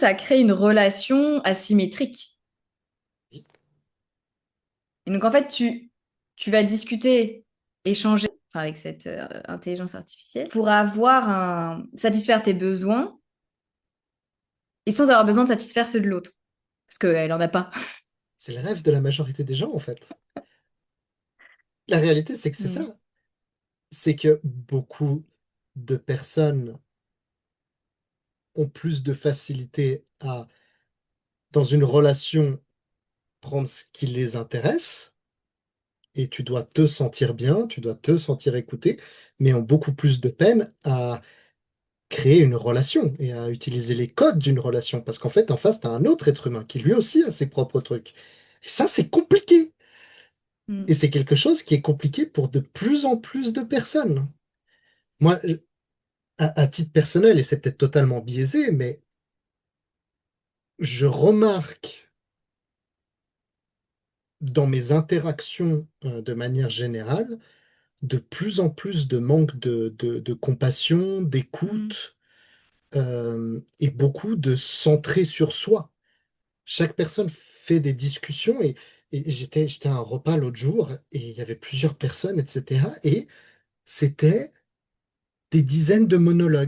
ça crée une relation asymétrique. Et donc, en fait, tu vas discuter, échanger enfin, avec cette intelligence artificielle pour satisfaire tes besoins et sans avoir besoin de satisfaire ceux de l'autre. Parce qu'elle en a pas. C'est le rêve de la majorité des gens, en fait. La réalité, c'est que c'est Mm. ça. C'est que beaucoup de personnes ont plus de facilité à, dans une relation, prendre ce qui les intéresse, et tu dois te sentir bien, tu dois te sentir écouté, mais ont beaucoup plus de peine à créer une relation et à utiliser les codes d'une relation. Parce qu'en fait, en face, tu as un autre être humain qui lui aussi a ses propres trucs. Et ça, c'est compliqué. Et Mm. c'est quelque chose qui est compliqué pour de plus en plus de personnes. Moi, à titre personnel, et c'est peut-être totalement biaisé, mais je remarque dans mes interactions de manière générale de plus en plus de manque de compassion, Mm. d'écoute et beaucoup de centré sur soi. Chaque personne fait des discussions et j'étais à un repas l'autre jour et il y avait plusieurs personnes, etc. Et c'était des dizaines de monologues.